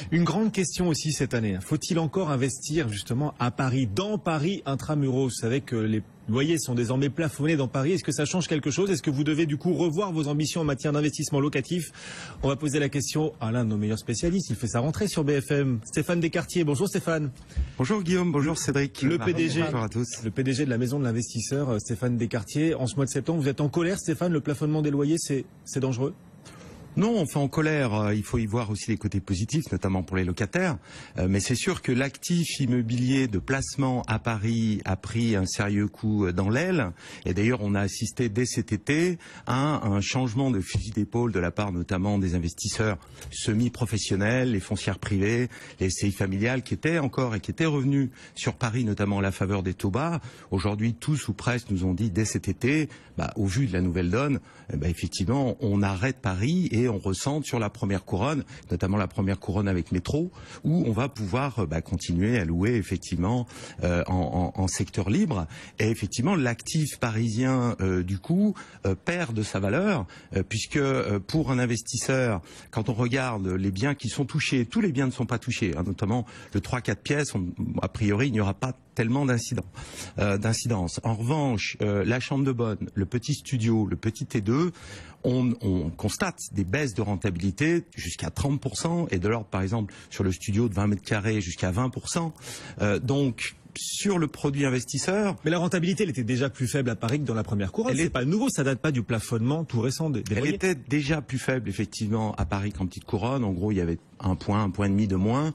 Une grande question aussi cette année. Faut-il encore investir justement à Paris, dans Paris intramuros? Vous savez que les loyers sont désormais plafonnés dans Paris. Est-ce que ça change quelque chose? Est-ce que vous devez du coup revoir vos ambitions en matière d'investissement locatif? On va poser la question à l'un de nos meilleurs spécialistes. Il fait sa rentrée sur BFM. Stéphane Descartiers. Bonjour Stéphane. Bonjour Guillaume, bonjour Cédric. Bonjour à tous. Le PDG de la Maison de l'Investisseur, Stéphane Descartiers. En ce mois de septembre, vous êtes en colère, Stéphane? Le plafonnement des loyers, c'est dangereux? Non, enfin en colère, il faut y voir aussi les côtés positifs, notamment pour les locataires. Mais c'est sûr que l'actif immobilier de placement à Paris a pris un sérieux coup dans l'aile. Et d'ailleurs, on a assisté dès cet été à un changement de fusil d'épaule de la part notamment des investisseurs semi-professionnels, les foncières privées, les SCI familiales qui étaient revenus sur Paris, notamment à la faveur des taux bas. Aujourd'hui, tous ou presque nous ont dit dès cet été, au vu de la nouvelle donne, effectivement, on arrête Paris et on recentre sur la première couronne, notamment la première couronne avec métro, où on va pouvoir continuer à louer effectivement en secteur libre. Et effectivement, l'actif parisien du coup perd de sa valeur, puisque pour un investisseur, quand on regarde les biens qui sont touchés, tous les biens ne sont pas touchés, notamment le 3-4 pièces, a priori il n'y aura pas tellement d'incidence. En revanche, la chambre de bonne, le petit studio, le petit T2, on constate des baisses de rentabilité jusqu'à 30% et de l'ordre, par exemple, sur le studio de 20 mètres carrés jusqu'à 20%. Donc, sur le produit investisseur... Mais la rentabilité, elle était déjà plus faible à Paris que dans la première couronne. C'est pas nouveau, ça date pas du plafonnement tout récent des loyers. Elle était déjà plus faible, effectivement, à Paris qu'en petite couronne. En gros, il y avait un point et demi de moins.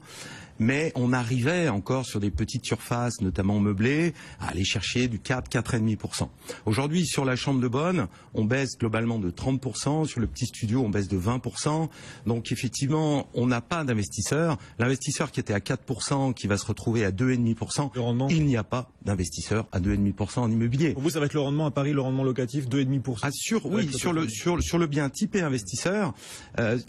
Mais on arrivait encore sur des petites surfaces, notamment meublées, à aller chercher du 4,5%. Aujourd'hui, sur la chambre de bonne, on baisse globalement de 30%. Sur le petit studio, on baisse de 20%. Donc, effectivement, on n'a pas d'investisseur. L'investisseur qui était à 4%, qui va se retrouver à 2,5%, il n'y a pas d'investisseur à 2,5% en immobilier. Pour vous, ça va être le rendement à Paris, le rendement locatif, 2,5%? Oui, sur le bien typé investisseur,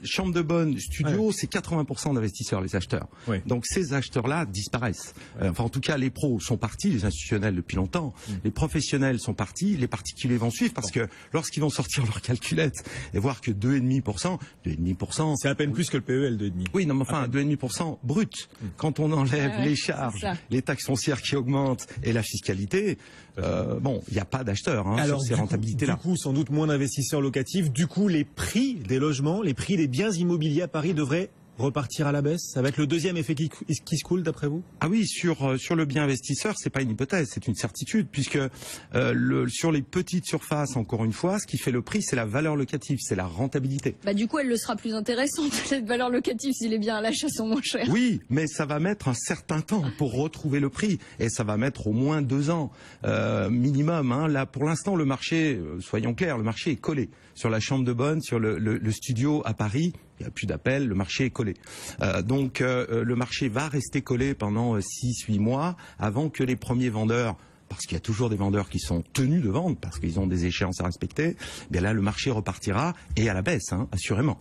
chambre de bonne, studio, c'est 80% d'investisseurs, les acheteurs. Oui. Donc ces acheteurs-là disparaissent. Enfin, en tout cas, les pros sont partis, les institutionnels depuis longtemps. Les professionnels sont partis, les particuliers vont suivre parce que lorsqu'ils vont sortir leur calculette et voir que 2,5%, c'est à peine plus que le PEL 2,5%. Oui, non, mais enfin 2,5% brut. Quand on enlève les charges, les taxes foncières qui augmentent et la fiscalité, il n'y a pas d'acheteurs sur ces rentabilités-là. Du coup, sans doute moins d'investisseurs locatifs. Du coup, les prix des logements, les prix des biens immobiliers à Paris devraient repartir à la baisse? Ça va être le deuxième effet qui se coule d'après vous? Ah oui, sur le bien investisseur, c'est pas une hypothèse, c'est une certitude, puisque sur les petites surfaces, encore une fois, ce qui fait le prix, c'est la valeur locative, c'est la rentabilité. Du coup, elle le sera plus intéressante, cette valeur locative, si les biens à l'achat sont moins chers. Oui, mais ça va mettre un certain temps pour retrouver le prix, et ça va mettre au moins 2 ans minimum. Là, pour l'instant, le marché, soyons clairs, le marché est collé. Sur la chambre de bonne, sur le studio à Paris, il n'y a plus d'appel, le marché est collé. Donc le marché va rester collé pendant 6-8 mois avant que les premiers vendeurs, parce qu'il y a toujours des vendeurs qui sont tenus de vendre, parce qu'ils ont des échéances à respecter, bien là le marché repartira et à la baisse, assurément.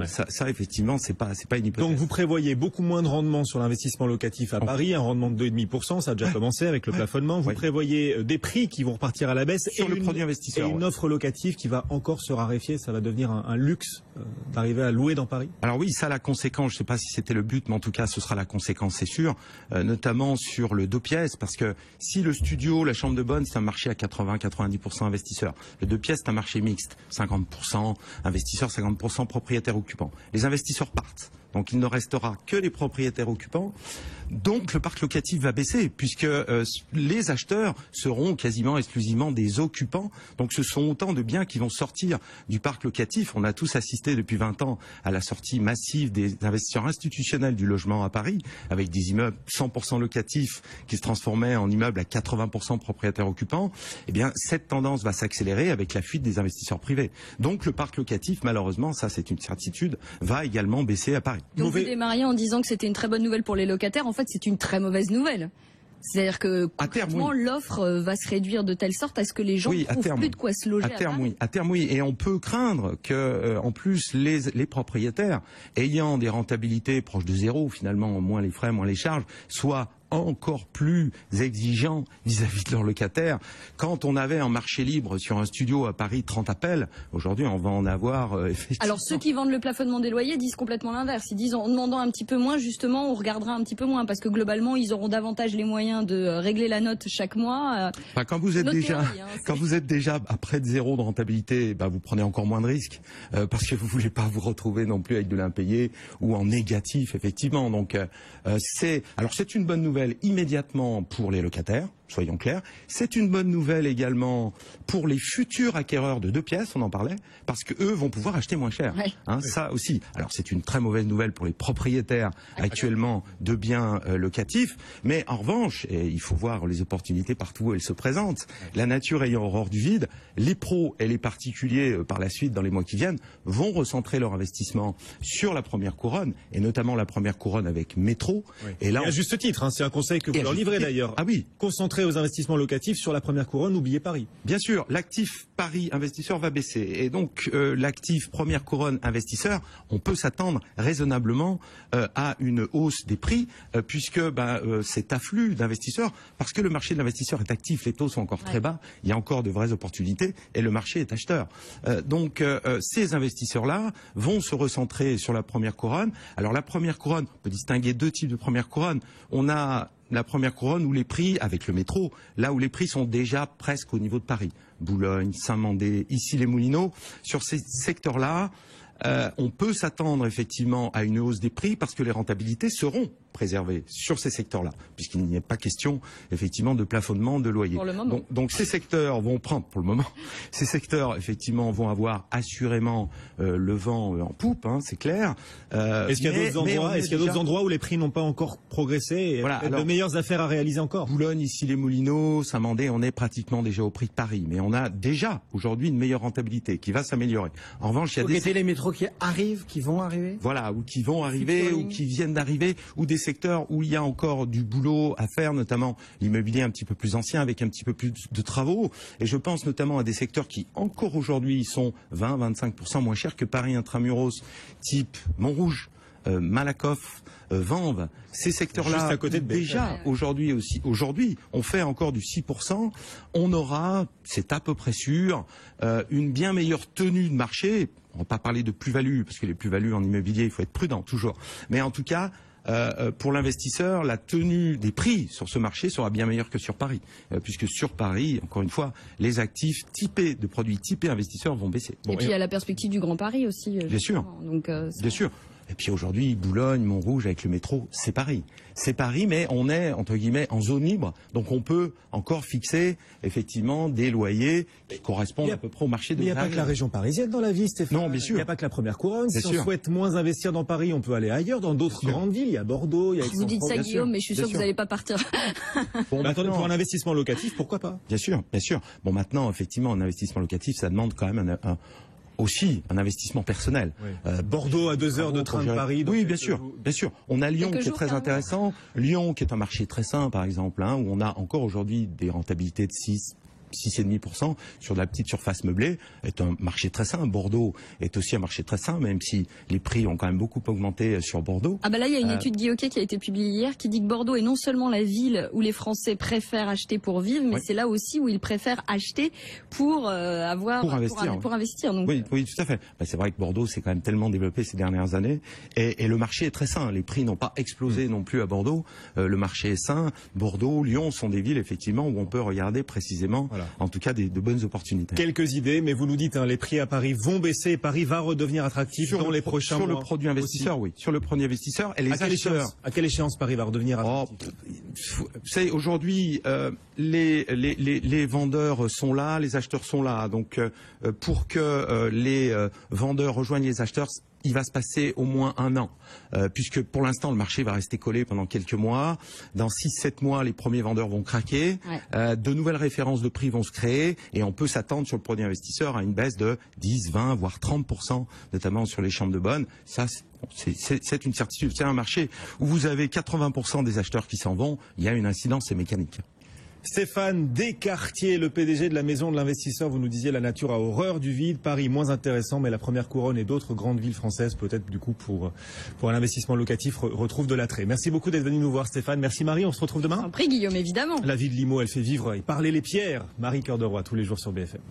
Ça effectivement, c'est pas une hypothèse. Donc vous prévoyez beaucoup moins de rendement sur l'investissement locatif à Paris, un rendement de 2,5%, ça a déjà commencé avec le plafonnement. Vous prévoyez des prix qui vont repartir à la baisse sur le produit investisseur, et une offre locative qui va encore se raréfier. Ça va devenir un luxe d'arriver à louer dans Paris. Alors oui, ça la conséquence, je ne sais pas si c'était le but, mais en tout cas ce sera la conséquence, c'est sûr, notamment sur le 2 pièces, parce que si le studio, la chambre de bonne, c'est un marché à 80-90% investisseurs, le 2 pièces c'est un marché mixte, 50% investisseurs, 50% propriétaires occupants. Les investisseurs partent, donc il ne restera que les propriétaires occupants. Donc le parc locatif va baisser, puisque les acheteurs seront quasiment exclusivement des occupants. Donc ce sont autant de biens qui vont sortir du parc locatif. On a tous assisté depuis 20 ans à la sortie massive des investisseurs institutionnels du logement à Paris, avec des immeubles 100% locatifs qui se transformaient en immeubles à 80% propriétaires occupants. Eh bien, cette tendance va s'accélérer avec la fuite des investisseurs privés. Donc le parc locatif, malheureusement, ça c'est une certitude, va également baisser à Paris. Donc vous démarriez en disant que c'était une très bonne nouvelle pour les locataires. En fait, c'est une très mauvaise nouvelle. C'est-à-dire que concrètement, l'offre va se réduire de telle sorte à ce que les gens ne trouvent plus de quoi se loger. À terme, oui. Et on peut craindre que, en plus, les propriétaires ayant des rentabilités proches de zéro, finalement, moins les frais, moins les charges, soient encore plus exigeants vis-à-vis de leurs locataires. Quand on avait en marché libre sur un studio à Paris 30 appels, aujourd'hui on va en avoir effectivement. Alors ceux qui vendent le plafonnement des loyers disent complètement l'inverse. Ils disent en demandant un petit peu moins, justement, on regardera un petit peu moins parce que globalement ils auront davantage les moyens de régler la note chaque mois. Enfin, quand vous êtes déjà à près de 0 de rentabilité, vous prenez encore moins de risques parce que vous voulez pas vous retrouver non plus avec de l'impayé ou en négatif effectivement. Donc c'est une bonne nouvelle immédiatement pour les locataires. Soyons clairs. C'est une bonne nouvelle également pour les futurs acquéreurs de 2 pièces, on en parlait, parce que eux vont pouvoir acheter moins cher. Oui. Ça aussi. Alors c'est une très mauvaise nouvelle pour les propriétaires actuellement de biens locatifs, mais en revanche, et il faut voir les opportunités partout où elles se présentent, la nature ayant horreur du vide, les pros et les particuliers par la suite dans les mois qui viennent vont recentrer leur investissement sur la première couronne, et notamment la première couronne avec métro. Oui. Et là, à juste titre, c'est un conseil que vous leur livrez d'ailleurs. Ah oui. Concentrer aux investissements locatifs sur la première couronne, oubliez Paris. Bien sûr, l'actif Paris investisseur va baisser. Et donc, l'actif première couronne investisseur, on peut s'attendre raisonnablement à une hausse des prix, puisque cet afflux d'investisseurs, parce que le marché de l'investisseur est actif, les taux sont encore très bas, il y a encore de vraies opportunités, et le marché est acheteur. Donc, ces investisseurs-là vont se recentrer sur la première couronne. Alors, la première couronne, on peut distinguer 2 types de première couronne. On a la première couronne où les prix, avec le métro, là où les prix sont déjà presque au niveau de Paris. Boulogne, Saint-Mandé, ici les Moulineaux. Sur ces secteurs-là, on peut s'attendre effectivement à une hausse des prix parce que les rentabilités seront préservées sur ces secteurs-là, puisqu'il n'y a pas question effectivement de plafonnement de loyer. Pour le moment. Donc ces secteurs vont prendre, pour le moment, ces secteurs effectivement vont avoir assurément le vent en poupe, c'est clair. Est-ce qu'il y a d'autres endroits où les prix n'ont pas encore progressé et de meilleures affaires à réaliser encore? Boulogne, ici les Moulineaux, Saint-Mandé, on est pratiquement déjà au prix de Paris, mais on a déjà aujourd'hui une meilleure rentabilité qui va s'améliorer. En revanche, il y a les métros qui vont arriver. Voilà, ou qui vont arriver, ou qui viennent d'arriver, ou des secteurs où il y a encore du boulot à faire, notamment l'immobilier un petit peu plus ancien, avec un petit peu plus de travaux. Et je pense notamment à des secteurs qui, encore aujourd'hui, sont 20-25% moins chers que Paris intramuros, type Montrouge, Malakoff, Vanves. Ces secteurs-là, à côté de déjà, aujourd'hui, on fait encore du 6%. On aura, c'est à peu près sûr, une bien meilleure tenue de marché. On va pas parler de plus-value, parce que les plus-values en immobilier, il faut être prudent, toujours. Mais en tout cas, pour l'investisseur, la tenue des prix sur ce marché sera bien meilleure que sur Paris. Puisque sur Paris, encore une fois, les actifs typés de produits typés investisseurs vont baisser. Et puis il y a la perspective du Grand Paris aussi. Bien sûr. Donc, bien sûr. Et puis aujourd'hui, Boulogne, Montrouge avec le métro, c'est Paris. C'est Paris, mais on est, entre guillemets, en zone libre. Donc on peut encore fixer, effectivement, des loyers qui correspondent à peu près au marché de Il n'y a pas que la région parisienne dans la vie, Stéphane. Non, bien sûr. Il n'y a pas que la première couronne. Si on souhaite moins investir dans Paris, on peut aller ailleurs, dans d'autres grandes villes. Il y a Bordeaux, il y a Vous dites ça, Guillaume, mais je suis sûr que vous n'allez pas partir. Attendez, pour un investissement locatif, pourquoi pas? Bien sûr, bien sûr. Bon, maintenant, effectivement, un investissement locatif, ça demande quand même aussi un investissement personnel. Oui. Bordeaux à 2 heures de train de Paris. Oui, bien sûr, bien sûr. On a Lyon qui est très intéressant. Lyon qui est un marché très sain, par exemple, où on a encore aujourd'hui des rentabilités de 6,5% sur de la petite surface meublée, est un marché très sain. Bordeaux est aussi un marché très sain, même si les prix ont quand même beaucoup augmenté sur Bordeaux. Ah bah là, il y a une étude Guy Hockey qui a été publiée hier qui dit que Bordeaux est non seulement la ville où les Français préfèrent acheter pour vivre, mais c'est là aussi où ils préfèrent acheter pour investir. Donc... Oui, tout à fait. C'est vrai que Bordeaux s'est quand même tellement développé ces dernières années et le marché est très sain. Les prix n'ont pas explosé non plus à Bordeaux. Le marché est sain. Bordeaux, Lyon sont des villes effectivement où on peut regarder précisément. Voilà. En tout cas, de bonnes opportunités. Quelques idées, mais vous nous dites, les prix à Paris vont baisser et Paris va redevenir attractif dans les prochains mois. Sur le produit investisseur, oui. Sur le produit investisseur et les acheteurs. À quelle échéance Paris va redevenir attractif? Vous savez, aujourd'hui, les vendeurs sont là, les acheteurs sont là. Donc, pour que les vendeurs rejoignent les acheteurs, il va se passer au moins 1 an, puisque pour l'instant le marché va rester collé pendant quelques mois. Dans 6-7 mois, les premiers vendeurs vont craquer, de nouvelles références de prix vont se créer, et on peut s'attendre sur le produit investisseur à une baisse de 10, 20, voire 30%, notamment sur les chambres de bonne. Ça, c'est une certitude. C'est un marché où vous avez 80% des acheteurs qui s'en vont. Il y a une incidence, c'est mécanique. Stéphane Descartier, le PDG de la Maison de l'Investisseur, vous nous disiez la nature a horreur du vide, Paris moins intéressant, mais la première couronne et d'autres grandes villes françaises, peut-être du coup pour un investissement locatif, retrouvent de l'attrait. Merci beaucoup d'être venu nous voir Stéphane. Merci Marie, on se retrouve demain. En prix Guillaume, évidemment. La vie de Limo, elle fait vivre et parler les pierres. Marie Cœur de Roi, tous les jours sur BFM.